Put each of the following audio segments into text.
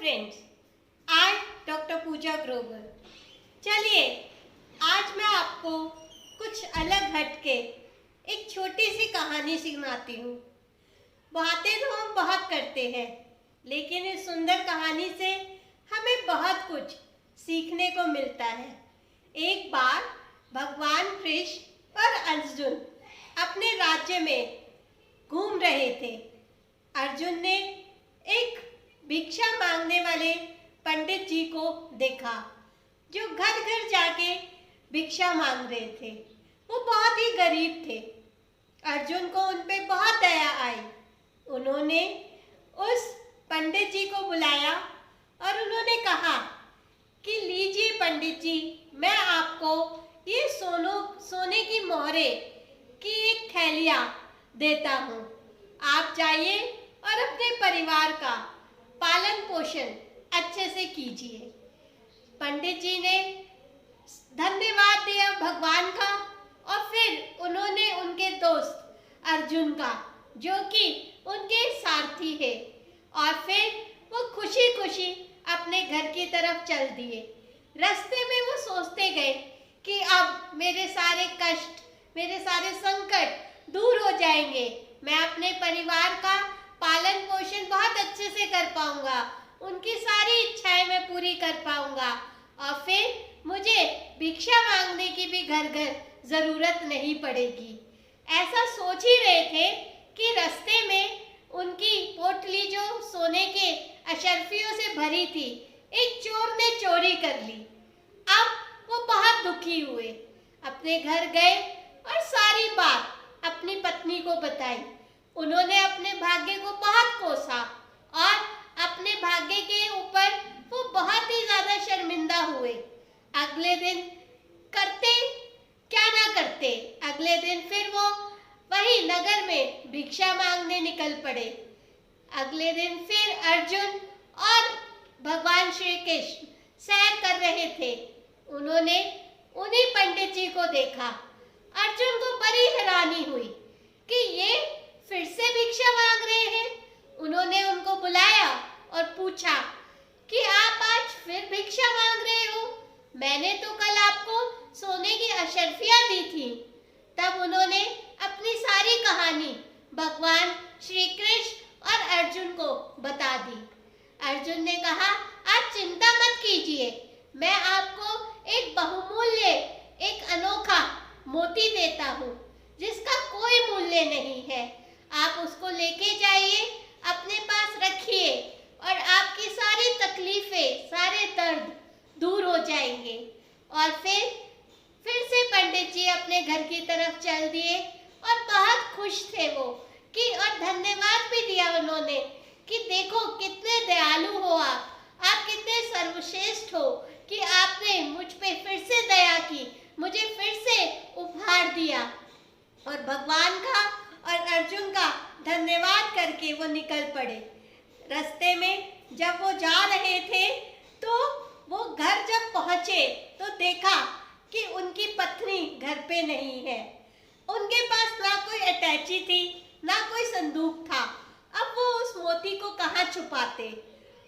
Friends, आई doctor पूजा ग्रोवर। चलिए आज मैं आपको कुछ अलग हटके एक छोटी सी कहानी सुनाती हूँ। बातें तो हम बहुत करते हैं, लेकिन इस सुंदर कहानी से हमें बहुत कुछ सीखने को मिलता है। एक बार भगवान कृष्ण और अर्जुन अपने राज्य में घूम रहे थे। अर्जुन ने एक भिक्षा मांगने वाले पंडित जी को देखा, जो घर घर जाके भिक्षा मांग रहे थे। वो बहुत ही गरीब थे। अर्जुन को उन पे बहुत दया आई। उन्होंने उस पंडित जी को बुलाया और उन्होंने कहा कि लीजिए पंडित जी, मैं आपको ये सोने की मोहरे की एक थैलियाँ देता हूँ। आप जाइए और अपने परिवार का पालन पोषण अच्छे से कीजिए। पंडित जी ने धन्यवाद दिया भगवान का और फिर उन्होंने उनके दोस्त अर्जुन का, जो कि उनके सारथी है, और फिर वो खुशी खुशी अपने घर की तरफ चल दिए। रास्ते में वो सोचते गए कि अब मेरे सारे कष्ट, मेरे सारे संकट दूर हो जाएंगे। मैं अपने परिवार का पालन पोषण बहुत अच्छे से कर पाऊंगा, उनकी सारी इच्छाएं मैं पूरी कर पाऊंगा, और फिर मुझे भिक्षा मांगने की भी घर घर जरूरत नहीं पड़ेगी। ऐसा सोच ही रहे थे कि रास्ते में उनकी पोटली, जो सोने के अशर्फियों से भरी थी, एक चोर ने चोरी कर ली। अब वो बहुत दुखी हुए, अपने घर गए और सारी बात अपनी पत्नी को बताई। उन्होंने अपने भाग्य को बहुत कोसा और अपने भाग्य के ऊपर वो बहुत ही ज्यादा शर्मिंदा हुए। अगले दिन करते क्या ना करते, अगले दिन फिर वो वही नगर में भिक्षा मांगने निकल पड़े। अगले दिन फिर अर्जुन और भगवान श्री कृष्ण सैर कर रहे थे। उन्होंने उन्हीं पंडित जी को देखा। अर्जुन को बड़ी हैरानी हुई कि ये फिर से भिक्षा मांग रहे हैं। उन्होंने उनको बुलाया और पूछा कि आप आज फिर भिक्षा मांग रहे हो? मैंने तो कल आपको सोने की अशर्फियां दी थी। तब उन्होंने अपनी सारी कहानी भगवान श्री कृष्ण और अर्जुन को बता दी। अर्जुन ने कहा, आप चिंता मत कीजिए, मैं आपको एक बहुमूल्य, एक अनोखा मोती देता हूँ, जिसका कोई मूल्य नहीं है। आप उसको लेके जाइए, अपने पास रखिए, और आपकी सारी तकलीफें, सारे दर्द दूर हो जाएंगे। और फिर से पंडित जी अपने घर की तरफ चल दिए और बहुत खुश थे वो कि, और धन्यवाद भी दिया उन्होंने कि देखो कितने दयालु हो आप कितने सर्वश्रेष्ठ हो कि आपने मुझ पे फिर से दया की, मुझे फिर से उपहार दिया। और भगवान का और अर्जुन का धन्यवाद करके वो निकल पड़े। रास्ते में जब वो जा रहे थे तो वो घर जब पहुंचे तो देखा कि उनकी पत्नी घर पे नहीं है। उनके पास ना कोई अटैची थी, ना कोई संदूक था। अब वो उस मोती को कहाँ छुपाते?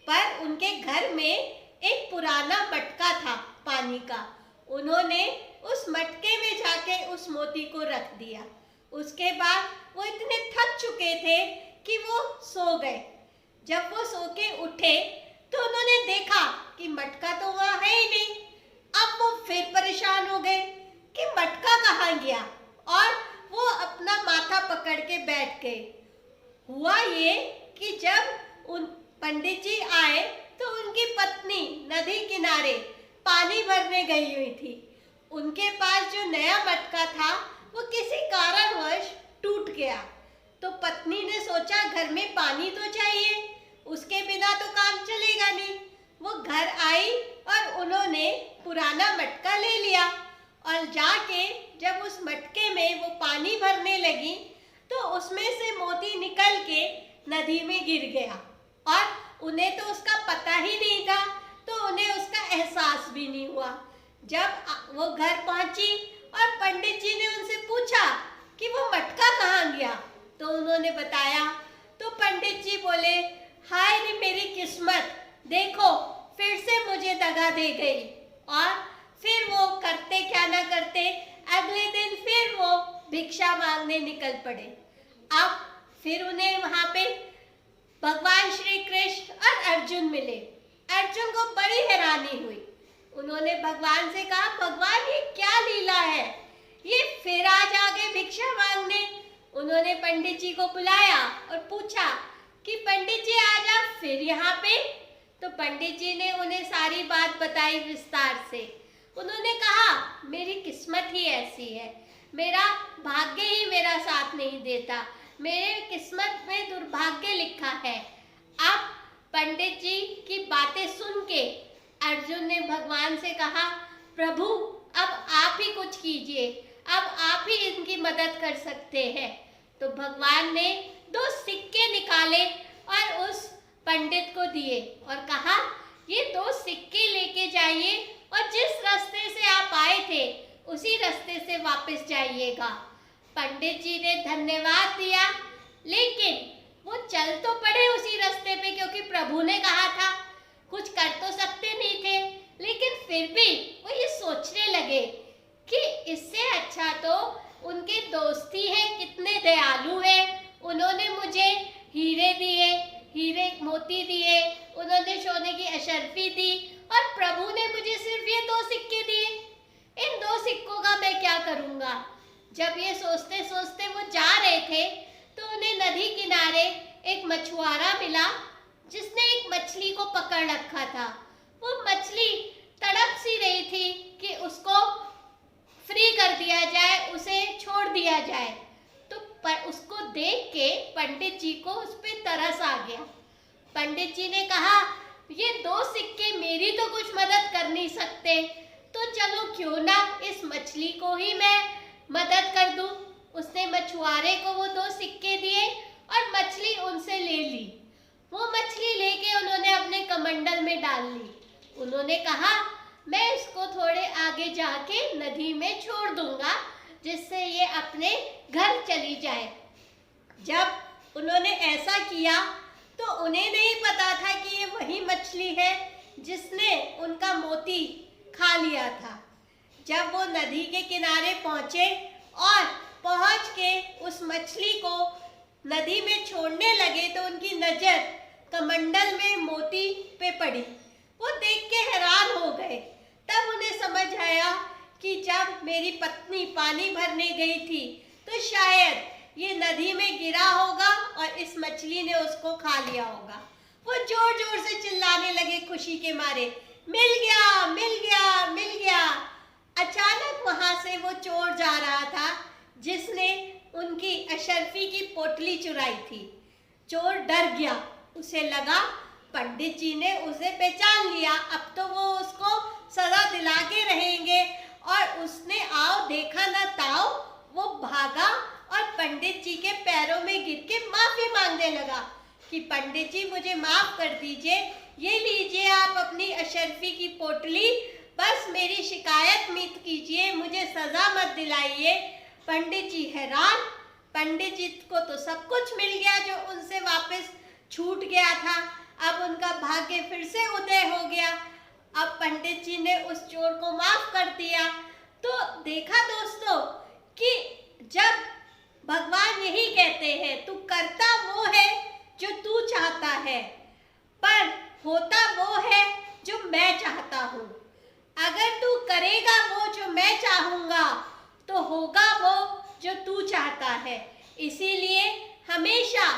पर उनके घर में एक पुराना मटका था पानी का। उन्होंने उस मटके में जाके उस मोती को रख दिया। उसके बाद वो इतने थक चुके थे कि वो सो गए। जब वो सो के उठे तो उन्होंने देखा कि मटका तो वहाँ है ही नहीं। अब वो फिर परेशान हो गए कि मटका कहाँ गया, और वो अपना माथा पकड़ के बैठ गए। हुआ ये कि जब उन पंडित जी आए तो उनकी पत्नी नदी किनारे पानी भरने गई हुई थी। उनके पास जो नया मटका था वो किसी कारणवश टूट गया। तो पत्नी ने सोचा घर में पानी तो चाहिए, उसके बिना तो काम चलेगा नहीं। वो घर आई और उन्होंने पुराना मटका ले लिया, और जाके जब उस मटके में वो पानी भरने लगी तो उसमें से मोती निकल के नदी में गिर गया। और उन्हें तो उसका पता ही नहीं था, तो उन्हें उसका एहसास भी नहीं हुआ। जब वो घर पहुंची और पंडित जी ने उनसे पूछा कि वो मटका कहाँ गया, तो उन्होंने बताया। तो पंडित जी बोले, हाय रे मेरी किस्मत, देखो फिर से मुझे दगा दे गई। और फिर वो करते क्या ना करते, अगले दिन फिर वो भिक्षा मांगने निकल पड़े। अब फिर उन्हें वहां पे भगवान श्री कृष्ण और अर्जुन मिले। अर्जुन को बड़ी हैरानी हुई। उन्होंने भगवान से कहा, भगवान ये क्या लीला है, ये फिर आज आगे भिक्षा मांगने। उन्होंने पंडित जी को बुलाया और पूछा कि पंडित जी आज आप फिर यहाँ पे। तो पंडित जी ने उन्हें सारी बात बताई विस्तार से। उन्होंने कहा, मेरी किस्मत ही ऐसी है, मेरा भाग्य ही मेरा साथ नहीं देता, मेरे किस्मत में दुर्भाग्य लिखा है। अब पंडित जी की बातें सुन के अर्जुन ने भगवान से कहा, प्रभु अब आप ही कुछ कीजिए, अब आप ही इनकी मदद कर सकते हैं। तो भगवान ने 2 सिक्के निकाले और उस पंडित को दिए और कहा, ये 2 सिक्के लेके जाइए और जिस रास्ते से आप आए थे उसी रास्ते से वापस जाइएगा। पंडित जी ने धन्यवाद दिया, लेकिन वो चल तो पड़े उसी रास्ते पे, क्योंकि प्रभु ने कहा था, कुछ कर तो सकते नहीं थे। लेकिन फिर भी वो ये सोचने लगे कि इससे अच्छा तो उनके दोस्त ही हैं, कितने दयालु हैं। उन्होंने मुझे हीरे दिए, हीरे मोती दिए, उन्होंने सोने की अशर्फी दी, और प्रभु ने मुझे सिर्फ ये 2 सिक्के दिए। इन 2 सिक्कों का मैं क्या करूँगा। जब ये सोचते सोचते वो जा रहे थे तो उन्हें नदी किनारे एक मछुआरा मिला, जिसने एक मछली को पकड़ रखा था। वो मछली तड़प सी रही थी कि उसको फ्री कर दिया जाए, उसे छोड़ दिया जाए। तो पर उसको देख के पंडित जी को उस पे तरस आ गया। पंडित जी ने कहा, ये 2 सिक्के मेरी तो कुछ मदद कर नहीं सकते, तो चलो क्यों ना इस मछली को ही मैं मदद कर दूं। उसने मछुआरे को वो 2 सिक्के दिए और मछली उनसे ले ली। वो मछली लेके उन्होंने अपने कमंडल में डाल ली। उन्होंने कहा, मैं इसको थोड़े आगे जाके नदी में छोड़ दूंगा, जिससे ये अपने घर चली जाए। जब उन्होंने ऐसा किया तो उन्हें नहीं पता था कि ये वही मछली है जिसने उनका मोती खा लिया था। जब वो नदी के किनारे पहुंचे और पहुंच के उस मछली को नदी में छोड़ने लगे तो उनकी नजर कमंडल में मोती पे पड़ी। वो देख के हैरान हो गए। तब उन्हें समझ आया कि जब मेरी पत्नी पानी भरने गई थी तो शायद ये नदी में गिरा होगा और इस मछली ने उसको खा लिया होगा। वो जोर जोर से चिल्लाने लगे खुशी के मारे, मिल गया मिल गया मिल गया। अचानक वहां से वो चोर जा रहा था जिसने उनकी अशर्फी की पोटली चुराई थी। चोर डर गया, उसे लगा पंडित जी ने उसे पहचान लिया, अब तो वो उसको सजा दिला के रहेंगे। और उसने आओ देखा ना ताओ, वो भागा और पंडित जी के पैरों में गिर के माफी मांगने लगा कि पंडित जी मुझे माफ कर दीजिए, ये लीजिए आप अपनी अशर्फी की पोटली, बस मेरी शिकायत मत कीजिए, मुझे सजा मत दिलाइए। पंडित जी हैरान, पंडित जी को तो सब कुछ मिल गया जो उनसे वापस छूट गया था। अब उनका भाग्य फिर से उदय हो गया। अब पंडित जी ने उस चोर को माफ कर दिया। तो देखा दोस्तों कि जब भगवान यही कहते हैं, तू करता वो है जो तू चाहता है, पर होता वो है जो मैं चाहता हूँ। अगर तू करेगा वो जो मैं चाहूँगा तो होगा वो जो तू चाहता है। इसीलिए हमेशा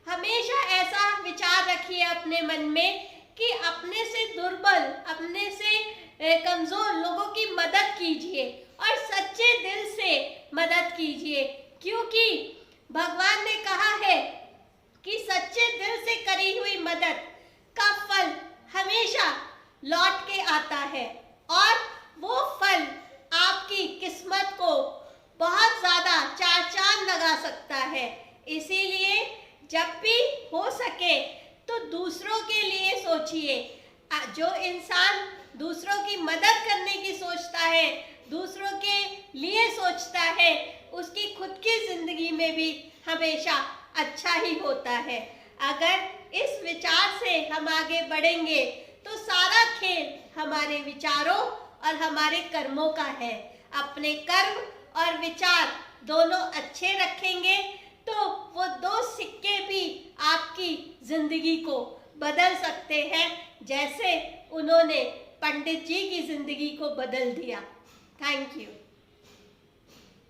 हमेशा ऐसा विचार रखिए अपने मन में कि अपने से दुर्बल, अपने से कमज़ोर लोगों की मदद कीजिए और सच्चे दिल से मदद कीजिए, क्योंकि भगवान ने कहा है कि सच्चे दिल से करी हुई मदद का फल हमेशा लौट के आता है और वो फल आपकी किस्मत को बहुत ज़्यादा 4 चांद लगा सकता है। इसीलिए जब भी हो सके तो दूसरों के लिए सोचिए। जो इंसान दूसरों की मदद करने की सोचता है, दूसरों के लिए सोचता है, उसकी खुद की ज़िंदगी में भी हमेशा अच्छा ही होता है। अगर इस विचार से हम आगे बढ़ेंगे तो सारा खेल हमारे विचारों और हमारे कर्मों का है। अपने कर्म और विचार दोनों अच्छे रखेंगे तो वो दो सिक्के भी आपकी जिंदगी को बदल सकते हैं, जैसे उन्होंने पंडित जी की जिंदगी को बदल दिया। Thank you.